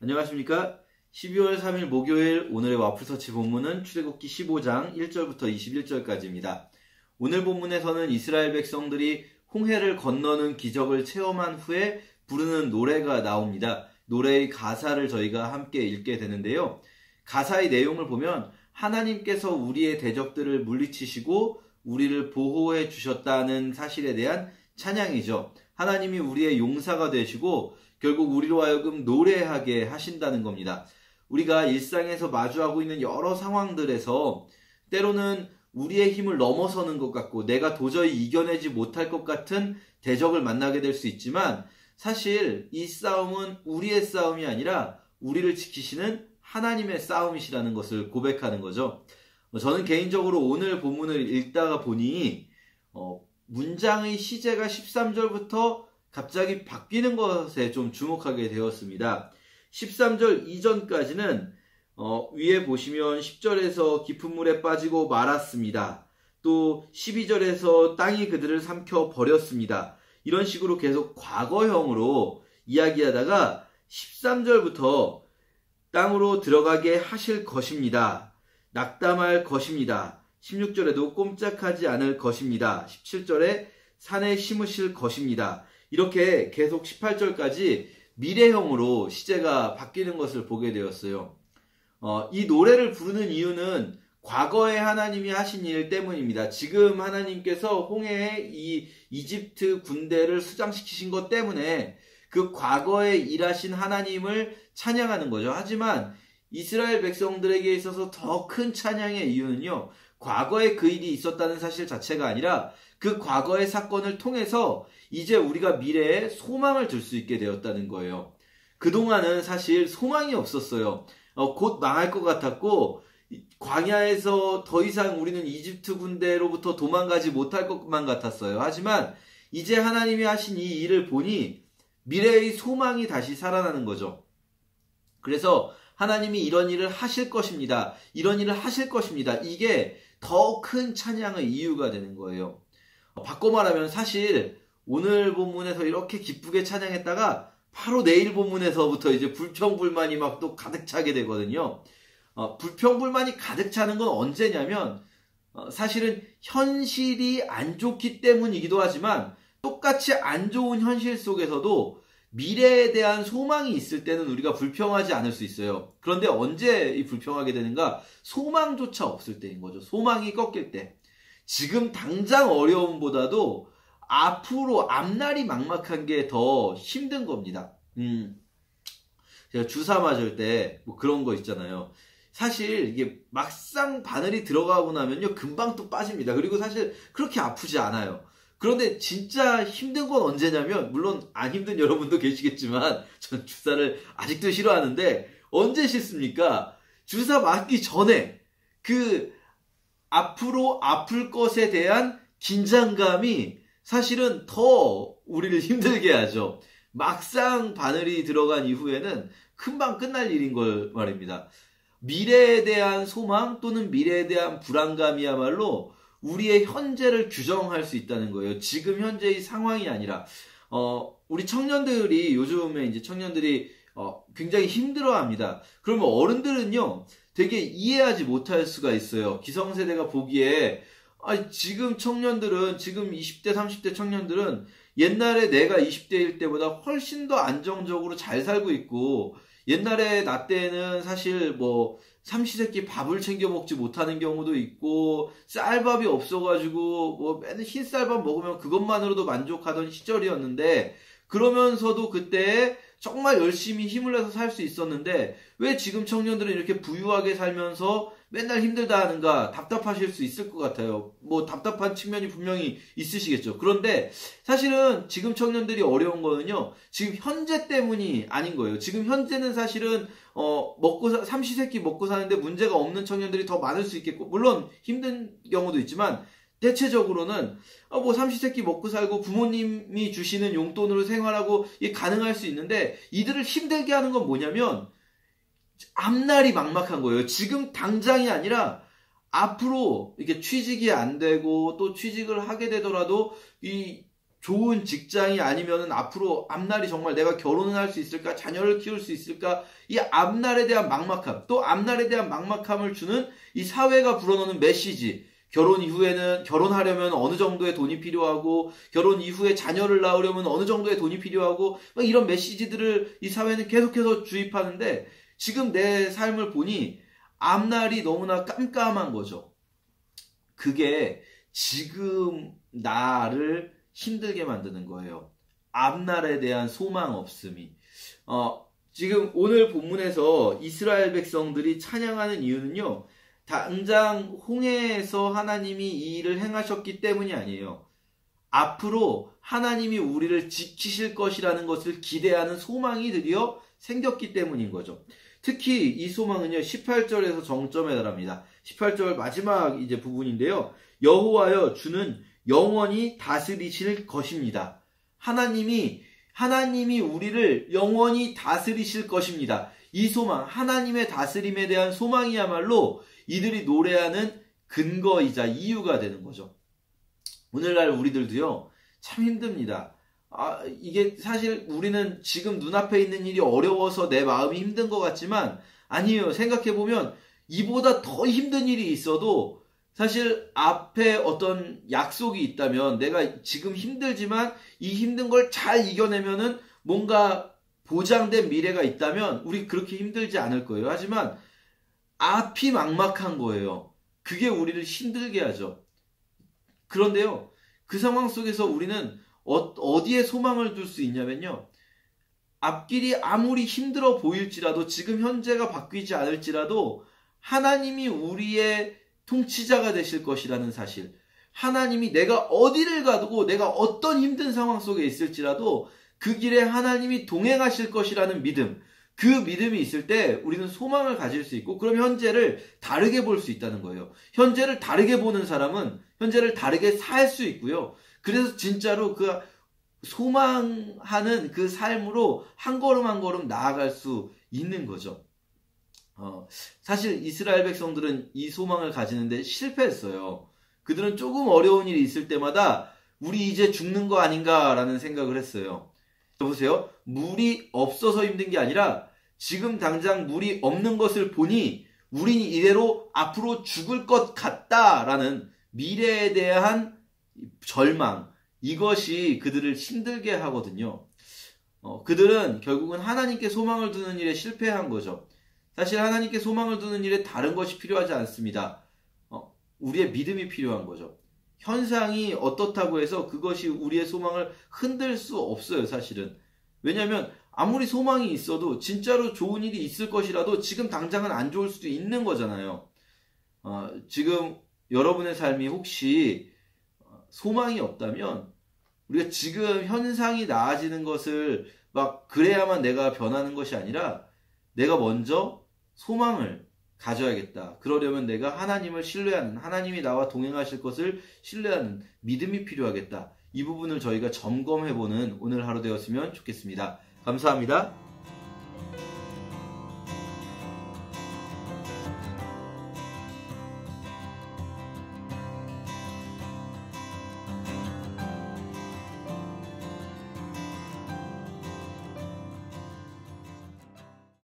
안녕하십니까? 12월 3일 목요일 오늘의 와플서치 본문은 출애굽기 15장 1절부터 21절까지입니다. 오늘 본문에서는 이스라엘 백성들이 홍해를 건너는 기적을 체험한 후에 부르는 노래가 나옵니다. 노래의 가사를 저희가 함께 읽게 되는데요. 가사의 내용을 보면 하나님께서 우리의 대적들을 물리치시고 우리를 보호해 주셨다는 사실에 대한 찬양이죠. 하나님이 우리의 용사가 되시고 결국 우리로 하여금 노래하게 하신다는 겁니다. 우리가 일상에서 마주하고 있는 여러 상황들에서 때로는 우리의 힘을 넘어서는 것 같고 내가 도저히 이겨내지 못할 것 같은 대적을 만나게 될 수 있지만 사실 이 싸움은 우리의 싸움이 아니라 우리를 지키시는 하나님의 싸움이시라는 것을 고백하는 거죠. 저는 개인적으로 오늘 본문을 읽다가 보니 문장의 시제가 13절부터 갑자기 바뀌는 것에 좀 주목하게 되었습니다. 13절 이전까지는 위에 보시면 10절에서 깊은 물에 빠지고 말았습니다. 또 12절에서 땅이 그들을 삼켜 버렸습니다. 이런 식으로 계속 과거형으로 이야기하다가 13절부터 땅으로 들어가게 하실 것입니다. 낙담할 것입니다. 16절에도 꼼짝하지 않을 것입니다. 17절에 산에 심으실 것입니다. 이렇게 계속 18절까지 미래형으로 시제가 바뀌는 것을 보게 되었어요. 이 노래를 부르는 이유는 과거에 하나님이 하신 일 때문입니다. 지금 하나님께서 홍해에 이 이집트 군대를 수장시키신 것 때문에 그 과거에 일하신 하나님을 찬양하는 거죠. 하지만 이스라엘 백성들에게 있어서 더 큰 찬양의 이유는요, 과거에 그 일이 있었다는 사실 자체가 아니라 그 과거의 사건을 통해서 이제 우리가 미래에 소망을 들 수 있게 되었다는 거예요. 그동안은 사실 소망이 없었어요. 곧 망할 것 같았고 광야에서 더 이상 우리는 이집트 군대로부터 도망가지 못할 것만 같았어요. 하지만 이제 하나님이 하신 이 일을 보니 미래의 소망이 다시 살아나는 거죠. 그래서 하나님이 이런 일을 하실 것입니다. 이런 일을 하실 것입니다. 이게 더 큰 찬양의 이유가 되는 거예요. 바꿔 말하면 사실 오늘 본문에서 이렇게 기쁘게 찬양했다가 바로 내일 본문에서부터 이제 불평불만이 막 또 가득 차게 되거든요. 불평불만이 가득 차는 건 언제냐면 사실은 현실이 안 좋기 때문이기도 하지만 똑같이 안 좋은 현실 속에서도 미래에 대한 소망이 있을 때는 우리가 불평하지 않을 수 있어요. 그런데 언제 불평하게 되는가? 소망조차 없을 때인 거죠. 소망이 꺾일 때. 지금 당장 어려움보다도 앞으로 앞날이 막막한 게 더 힘든 겁니다. 제가 주사 맞을 때 뭐 그런 거 있잖아요. 사실 이게 막상 바늘이 들어가고 나면요 금방 또 빠집니다. 그리고 사실 그렇게 아프지 않아요. 그런데 진짜 힘든 건 언제냐면, 물론 안 힘든 여러분도 계시겠지만 전 주사를 아직도 싫어하는데 언제 싫습니까? 주사 맞기 전에 그 앞으로 아플 것에 대한 긴장감이 사실은 더 우리를 힘들게 하죠. 막상 바늘이 들어간 이후에는 금방 끝날 일인 걸 말입니다. 미래에 대한 소망 또는 미래에 대한 불안감이야말로 우리의 현재를 규정할 수 있다는 거예요. 지금 현재의 상황이 아니라 우리 청년들이 요즘에 이제 청년들이 굉장히 힘들어합니다. 그러면 어른들은요 되게 이해하지 못할 수가 있어요. 기성세대가 보기에 지금 청년들은, 지금 20대 30대 청년들은 옛날에 내가 20대일 때보다 훨씬 더 안정적으로 잘 살고 있고, 옛날에 나 때는 사실 뭐 삼시세끼 밥을 챙겨 먹지 못하는 경우도 있고 쌀밥이 없어가지고 뭐 맨날 흰쌀밥 먹으면 그것만으로도 만족하던 시절이었는데, 그러면서도 그때 정말 열심히 힘을 내서 살 수 있었는데 왜 지금 청년들은 이렇게 부유하게 살면서 맨날 힘들다 하는가 답답하실 수 있을 것 같아요. 뭐 답답한 측면이 분명히 있으시겠죠. 그런데 사실은 지금 청년들이 어려운 거는요 지금 현재 때문이 아닌 거예요. 지금 현재는 사실은 삼시세끼 먹고 사는데 문제가 없는 청년들이 더 많을 수 있겠고, 물론 힘든 경우도 있지만 대체적으로는 뭐 삼시세끼 먹고 살고 부모님이 주시는 용돈으로 생활하고 이게 가능할 수 있는데, 이들을 힘들게 하는 건 뭐냐면 앞날이 막막한 거예요. 지금 당장이 아니라 앞으로 이게 취직이 안 되고 또 취직을 하게 되더라도 이 좋은 직장이 아니면은 앞으로 앞날이 정말 내가 결혼을 할 수 있을까? 자녀를 키울 수 있을까? 이 앞날에 대한 막막함, 또 앞날에 대한 막막함을 주는 이 사회가 불어넣는 메시지. 결혼 이후에는 결혼하려면 어느 정도의 돈이 필요하고, 결혼 이후에 자녀를 낳으려면 어느 정도의 돈이 필요하고, 막 이런 메시지들을 이 사회는 계속해서 주입하는데, 지금 내 삶을 보니 앞날이 너무나 깜깜한 거죠. 그게 지금 나를 힘들게 만드는 거예요. 앞날에 대한 소망 없음이. 지금 오늘 본문에서 이스라엘 백성들이 찬양하는 이유는요, 당장 홍해에서 하나님이 이 일을 행하셨기 때문이 아니에요. 앞으로 하나님이 우리를 지키실 것이라는 것을 기대하는 소망이 드디어 생겼기 때문인 거죠. 특히 이 소망은요, 18절에서 정점에 달합니다. 18절 마지막 이제 부분인데요. 여호와여, 주는 영원히 다스리실 것입니다. 하나님이 우리를 영원히 다스리실 것입니다. 이 소망, 하나님의 다스림에 대한 소망이야말로 이들이 노래하는 근거이자 이유가 되는 거죠. 오늘날 우리들도요, 참 힘듭니다. 이게 사실 우리는 지금 눈앞에 있는 일이 어려워서 내 마음이 힘든 것 같지만 아니에요. 생각해보면 이보다 더 힘든 일이 있어도 사실 앞에 어떤 약속이 있다면, 내가 지금 힘들지만 이 힘든 걸 잘 이겨내면은 뭔가 보장된 미래가 있다면 우리 그렇게 힘들지 않을 거예요. 하지만 앞이 막막한 거예요. 그게 우리를 힘들게 하죠. 그런데요, 그 상황 속에서 우리는 어디에 소망을 둘 수 있냐면요, 앞길이 아무리 힘들어 보일지라도, 지금 현재가 바뀌지 않을지라도 하나님이 우리의 통치자가 되실 것이라는 사실, 하나님이 내가 어디를 가도, 내가 어떤 힘든 상황 속에 있을지라도 그 길에 하나님이 동행하실 것이라는 믿음, 그 믿음이 있을 때 우리는 소망을 가질 수 있고, 그럼 현재를 다르게 볼 수 있다는 거예요. 현재를 다르게 보는 사람은 현재를 다르게 살 수 있고요. 그래서 진짜로 그 소망하는 그 삶으로 한 걸음 한 걸음 나아갈 수 있는 거죠. 사실 이스라엘 백성들은 이 소망을 가지는데 실패했어요. 그들은 조금 어려운 일이 있을 때마다 우리 이제 죽는 거 아닌가라는 생각을 했어요. 보세요. 물이 없어서 힘든 게 아니라 지금 당장 물이 없는 것을 보니 우린 이대로 앞으로 죽을 것 같다라는 미래에 대한 절망, 이것이 그들을 힘들게 하거든요. 그들은 결국은 하나님께 소망을 두는 일에 실패한 거죠. 사실 하나님께 소망을 두는 일에 다른 것이 필요하지 않습니다. 우리의 믿음이 필요한 거죠. 현상이 어떻다고 해서 그것이 우리의 소망을 흔들 수 없어요, 사실은. 왜냐하면 아무리 소망이 있어도, 진짜로 좋은 일이 있을 것이라도 지금 당장은 안 좋을 수도 있는 거잖아요. 지금 여러분의 삶이 혹시 소망이 없다면, 우리가 지금 현상이 나아지는 것을 막 그래야만 내가 변하는 것이 아니라, 내가 먼저 소망을 가져야겠다. 그러려면 내가 하나님을 신뢰하는, 하나님이 나와 동행하실 것을 신뢰하는 믿음이 필요하겠다. 이 부분을 저희가 점검해보는 오늘 하루 되었으면 좋겠습니다. 감사합니다.